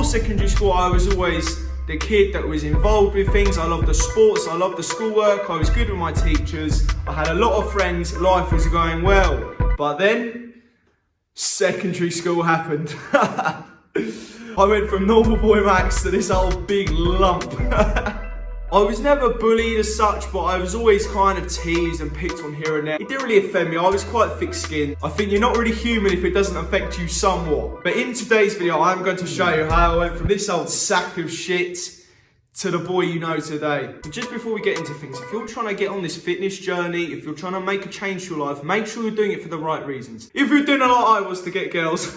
before secondary school, I was always the kid that was involved with things. I loved the sports, I loved the schoolwork, I was good with my teachers, I had a lot of friends, life was going well. But then, secondary school happened. I went from normal boy Max to this old big lump. I was never bullied as such, but I was always kind of teased and picked on here and there. It didn't really offend me, I was quite thick-skinned. I think you're not really human if it doesn't affect you somewhat. But in today's video, I'm going to show you how I went from this old sack of shit to the boy you know today. But just before we get into things, if you're trying to get on this fitness journey, if you're trying to make a change to your life, make sure you're doing it for the right reasons. If you're doing it like I was to get girls,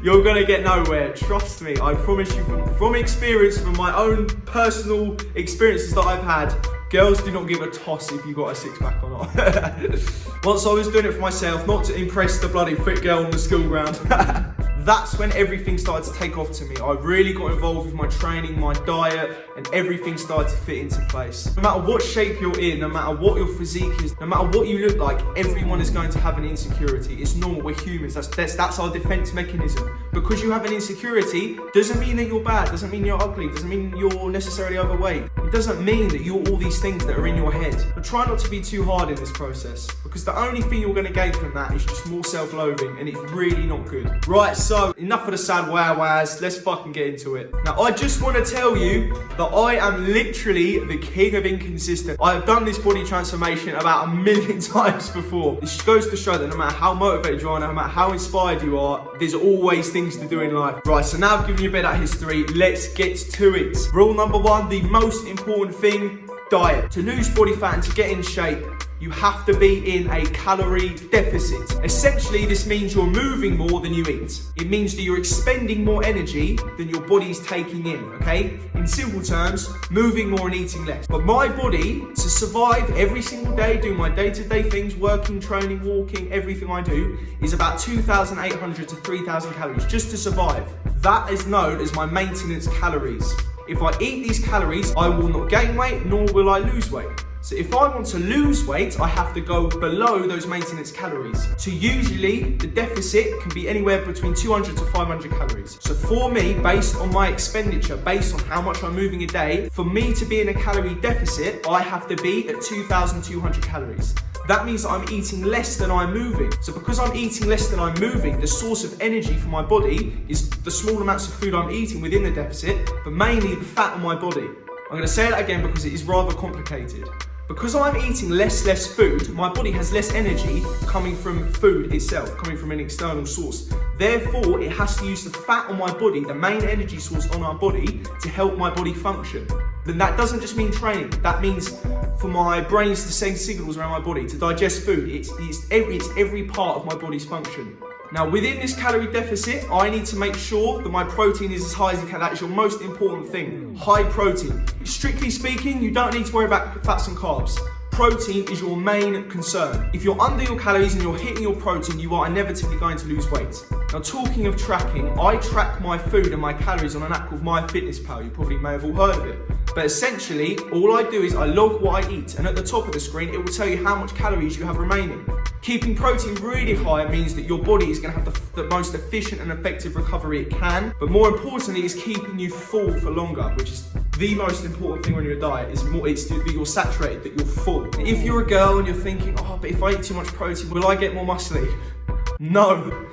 you're gonna get nowhere. Trust me, I promise you from experience, from my own personal experiences that I've had, girls do not give a toss if you got a six-pack or not. Once I was doing it for myself, not to impress the bloody fit girl on the school ground. That's when everything started to take off to me. I really got involved with my training, my diet, and everything started to fit into place. No matter what shape you're in, no matter what your physique is, no matter what you look like, everyone is going to have an insecurity. It's normal, we're humans, that's our defense mechanism. Because you have an insecurity, doesn't mean that you're bad, doesn't mean you're ugly, doesn't mean you're necessarily overweight. It doesn't mean that you're all these things that are in your head. But try not to be too hard in this process, because the only thing you're gonna gain from that is just more self-loathing, and it's really not good. Right, so enough of the sad wow-wows, let's fucking get into it. Now, I just want to tell you that I am literally the king of inconsistent. I have done this body transformation about 1,000,000 times before. This goes to show that no matter how motivated you are, no matter how inspired you are, there's always things to do in life. Right, so now I've given you a bit of history, let's get to it. Rule number one, the most important thing, diet. To lose body fat and to get in shape, you have to be in a calorie deficit. Essentially, this means you're moving more than you eat. It means that you're expending more energy than your body's taking in, okay? In simple terms, moving more and eating less. But my body, to survive every single day, do my day-to-day things, working, training, walking, everything I do, is about 2,800 to 3,000 calories, just to survive. That is known as my maintenance calories. If I eat these calories, I will not gain weight, nor will I lose weight. So if I want to lose weight, I have to go below those maintenance calories. So usually the deficit can be anywhere between 200 to 500 calories. So for me, based on my expenditure, based on how much I'm moving a day, for me to be in a calorie deficit, I have to be at 2,200 calories. That means that I'm eating less than I'm moving. So because I'm eating less than I'm moving, the source of energy for my body is the small amounts of food I'm eating within the deficit, but mainly the fat on my body. I'm going to say that again because it is rather complicated. Because I'm eating less food, my body has less energy coming from food itself, coming from an external source. Therefore, it has to use the fat on my body, the main energy source on our body, to help my body function. Then that doesn't just mean training. That means for my brains to send signals around my body to digest food. It's every part of my body's function. Now, within this calorie deficit, I need to make sure that my protein is as high as you can. That is your most important thing, high protein. Strictly speaking, you don't need to worry about fats and carbs. Protein is your main concern. If you're under your calories and you're hitting your protein, you are inevitably going to lose weight. Now, talking of tracking, I track my food and my calories on an app called MyFitnessPal. You probably may have all heard of it. But essentially, all I do is I log what I eat, and at the top of the screen, it will tell you how much calories you have remaining. Keeping protein really high means that your body is going to have the most efficient and effective recovery it can, but more importantly, is keeping you full for longer, which is the most important thing on your diet. It's that you're saturated, that you're full. If you're a girl and you're thinking, oh, but if I eat too much protein, will I get more muscly? No.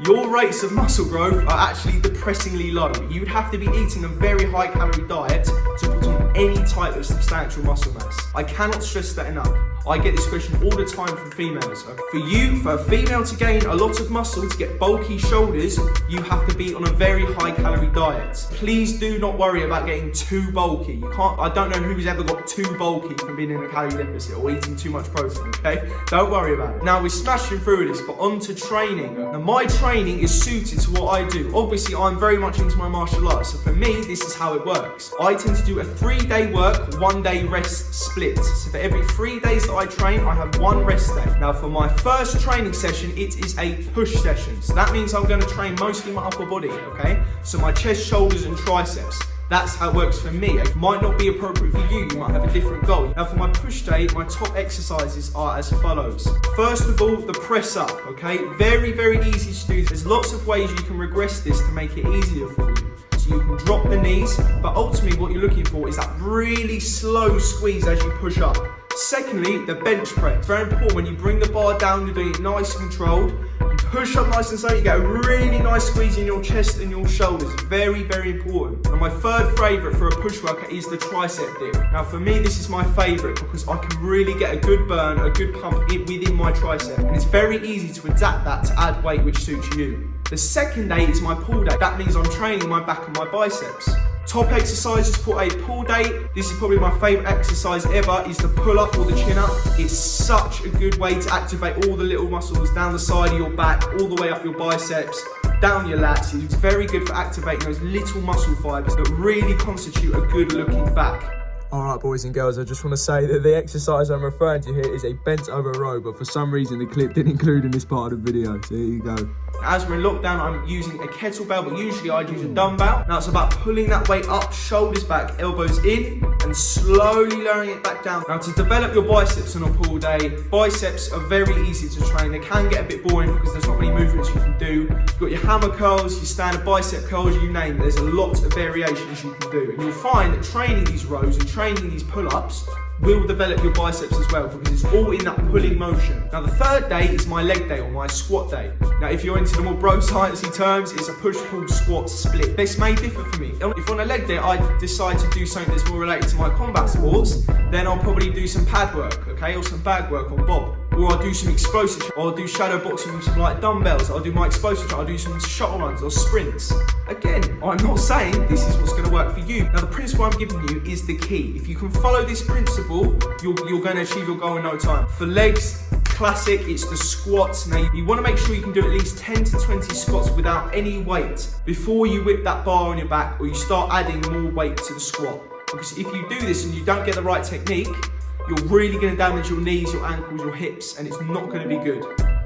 Your rates of muscle growth are actually depressingly low. You'd have to be eating a very high calorie diet to put on any type of substantial muscle mass. I cannot stress that enough. I get this question all the time from females. For a female to gain a lot of muscle, to get bulky shoulders, you have to be on a very high calorie diet. Please do not worry about getting too bulky. I don't know who's ever got too bulky from being in a calorie deficit or eating too much protein, okay? Don't worry about it. Now we're smashing through this, but on to training. Now my training is suited to what I do. Obviously, I'm very much into my martial arts, so for me, this is how it works. I tend to do a 3-day work, 1-day rest split. So for every 3 days that I train, I have 1 rest day. Now for my first training session, it is a push session. So that means I'm going to train mostly my upper body, okay? So my chest, shoulders and triceps. That's how it works for me. It might not be appropriate for you. You might have a different goal. Now for my push day, my top exercises are as follows. First of all, the press up, okay? Very, very easy to do. There's lots of ways you can regress this to make it easier for you. So knees, but ultimately what you're looking for is that really slow squeeze as you push up. Secondly, the bench press. Very important, when you bring the bar down, you're doing it nice and controlled. You push up nice and slow, you get a really nice squeeze in your chest and your shoulders. Very, very important. And my third favourite for a push workout is the tricep dip. Now for me, this is my favourite because I can really get a good burn, a good pump within my tricep. And it's very easy to adapt that to add weight which suits you. The second day is my pull day. That means I'm training my back and my biceps. Top exercises for a pull day. This is probably my favourite exercise ever, is the pull up or the chin up. It's such a good way to activate all the little muscles down the side of your back, all the way up your biceps, down your lats. It's very good for activating those little muscle fibres that really constitute a good looking back. Alright boys and girls, I just want to say that the exercise I'm referring to here is a bent over row, but for some reason the clip didn't include in this part of the video, so here you go. As we're in lockdown, I'm using a kettlebell, but usually I'd use a dumbbell. Now it's about pulling that weight up, shoulders back, elbows in, and slowly lowering it back down. Now to develop your biceps on a pull day, biceps are very easy to train. They can get a bit boring because there's not many movements you can do. You've got your hammer curls, your standard bicep curls, you name it. There's a lot of variations you can do. And you'll find that training these rows and training these pull-ups will develop your biceps as well, because it's all in that pulling motion. Now the third day is my leg day or my squat day. Now if you're into the more bro sciencey terms, it's a push-pull squat split. This may differ for me. If on a leg day I decide to do something that's more related to my combat sports, then I'll probably do some pad work, okay, or some bag work on Bob. Or I'll do some explosive, or I'll do shadow boxing with some light dumbbells, I'll do my explosive, I'll do some shuttle runs or sprints. Again, I'm not saying this is what's going to work for you. Now the principle I'm giving you is the key. If you can follow this principle, you're going to achieve your goal in no time. For legs, classic, it's the squats. Now you want to make sure you can do at least 10 to 20 squats without any weight before you whip that bar on your back or you start adding more weight to the squat. Because if you do this and you don't get the right technique, you're really going to damage your knees, your ankles, your hips, and it's not going to be good.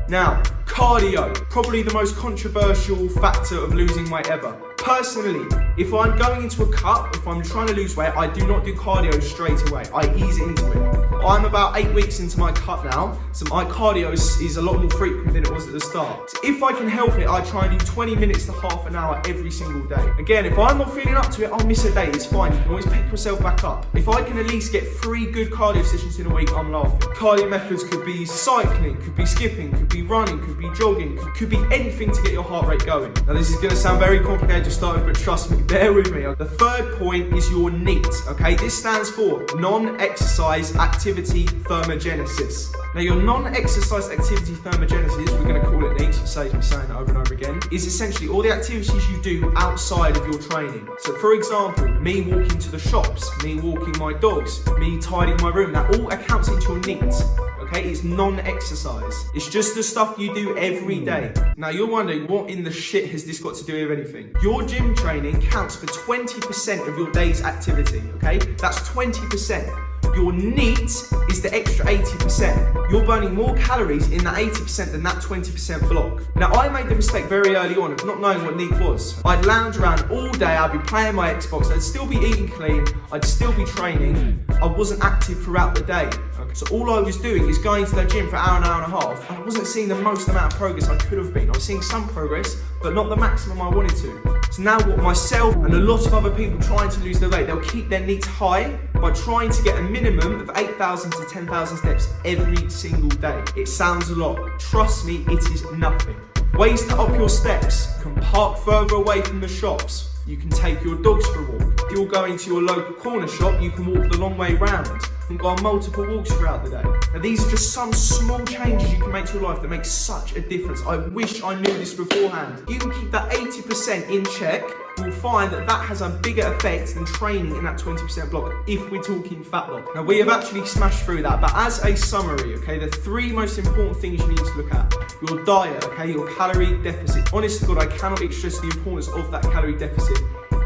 Now, cardio, probably the most controversial factor of losing weight ever. Personally, if I'm going into a cut, if I'm trying to lose weight, I do not do cardio straight away. I ease into it. I'm about 8 weeks into my cut now, so my cardio is a lot more frequent than it was at the start. So if I can help it, I try and do 20 minutes to half an hour every single day. Again, if I'm not feeling up to it, I'll miss a day, it's fine. You can always pick yourself back up. If I can at least get 3 good cardio sessions in a week, I'm laughing. Cardio methods could be cycling, could be skipping, could be running, could be jogging, could be anything to get your heart rate going. Now this is going to sound very complicated to start with, but trust me, bear with me. The third point is your NEAT, okay? This stands for non-exercise activity thermogenesis. Now your non-exercise activity thermogenesis, we're going to call it NEAT, so saves me saying it over and over again, is essentially all the activities you do outside of your training. So for example, me walking to the shops, me walking my dogs, me tidying my room, that all accounts into your NEAT. Okay, it's non-exercise. It's just the stuff you do every day. Now you're wondering, what in the shit has this got to do with anything? Your gym training counts for 20% of your day's activity, okay? That's 20%. Your NEAT is the extra 80%. You're burning more calories in that 80% than that 20% block. Now I made the mistake very early on of not knowing what NEAT was. I'd lounge around all day, I'd be playing my Xbox, I'd still be eating clean, I'd still be training. I wasn't active throughout the day. Okay? So all I was doing is going to the gym for an hour and a half, and I wasn't seeing the most amount of progress I could have been. I was seeing some progress, but not the maximum I wanted to. So now what myself and a lot of other people trying to lose their weight, they'll keep their NEAT high by trying to get a minimum of 8,000 to 10,000 steps every single day. It sounds a lot. Trust me, it is nothing. Ways to up your steps. You can park further away from the shops. You can take your dogs for a walk. If you're going to your local corner shop, you can walk the long way round. You can go on multiple walks throughout the day. Now these are just some small changes you can make to your life that make such a difference. I wish I knew this beforehand. You can keep that 80% in check. You'll find that that has a bigger effect than training in that 20% block, if we're talking fat loss. Now we have actually smashed through that, but as a summary, okay, the 3 most important things you need to look at. Your diet, okay, your calorie deficit. Honest to God, I cannot stress the importance of that calorie deficit.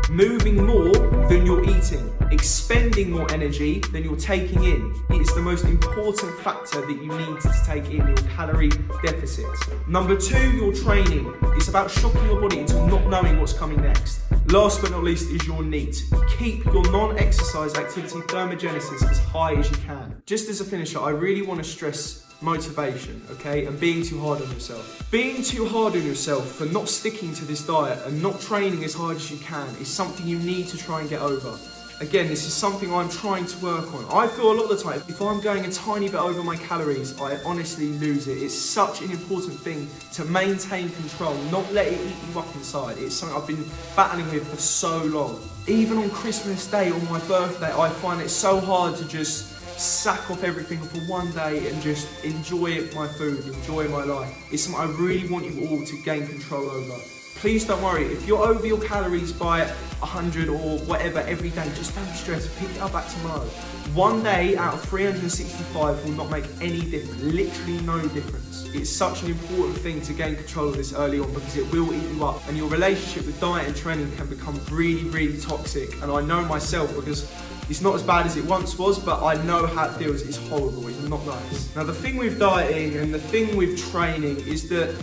Moving more than you're eating, expending more energy than you're taking in. It is the most important factor that you need to take in, your calorie deficit. Number 2, your training. It's about shocking your body into not knowing what's coming next. Last but not least is your NEAT. Keep your non-exercise activity thermogenesis as high as you can. Just as a finisher, I really want to stress motivation, okay, and being too hard on yourself. Being too hard on yourself for not sticking to this diet and not training as hard as you can is something you need to try and get over. Again, this is something I'm trying to work on. I feel a lot of the time, if I'm going a tiny bit over my calories, I honestly lose it. It's such an important thing to maintain control, not let it eat you up inside. It's something I've been battling with for so long. Even on Christmas Day, on my birthday, I find it so hard to just sack off everything for one day and just enjoy my food, enjoy my life. It's something I really want you all to gain control over. Please don't worry, if you're over your calories by 100 or whatever every day, just don't stress, pick it up back tomorrow. One day out of 365 will not make any difference, literally no difference. It's such an important thing to gain control of this early on because it will eat you up, and your relationship with diet and training can become really, really toxic. And I know myself because it's not as bad as it once was, but I know how it feels. It's horrible, it's not nice. Now the thing with dieting and the thing with training is that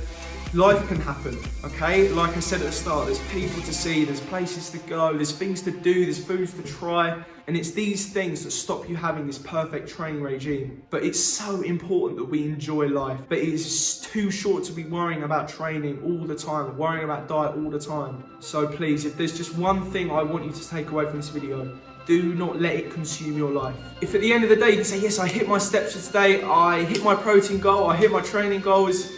life can happen, okay? Like I said at the start, there's people to see, there's places to go, there's things to do, there's foods to try, and it's these things that stop you having this perfect training regime. But it's so important that we enjoy life, but it is too short to be worrying about training all the time, worrying about diet all the time. So please, if there's just one thing I want you to take away from this video, do not let it consume your life. If at the end of the day you can say, yes, I hit my steps for today, I hit my protein goal, I hit my training goals,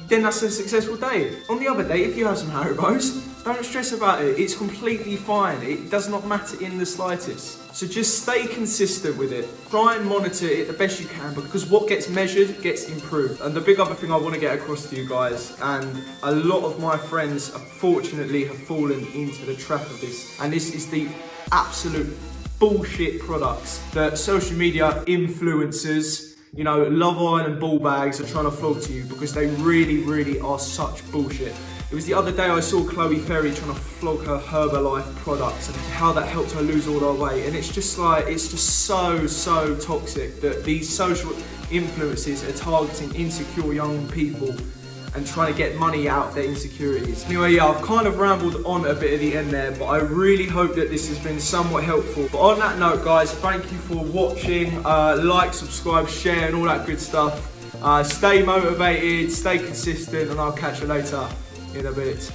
then that's a successful day. On the other day, if you have some Haribos, don't stress about it. It's completely fine. It does not matter in the slightest. So just stay consistent with it. Try and monitor it the best you can, because what gets measured gets improved. And the big other thing I want to get across to you guys, and a lot of my friends unfortunately have fallen into the trap of this, and this is the absolute bullshit products that social media influencers, you know, Love Island and ball bags are trying to flog to you, because they really, really are such bullshit. It was the other day I saw Chloe Ferry trying to flog her Herbalife products and how that helped her lose all her weight. And it's just like, it's just so toxic that these social influencers are targeting insecure young people and trying to get money out of their insecurities. Anyway, yeah, I've kind of rambled on a bit at the end there, but I really hope that this has been somewhat helpful. But on that note, guys, thank you for watching. Like, subscribe, share, and all that good stuff. Stay motivated, stay consistent, and I'll catch you later in a bit.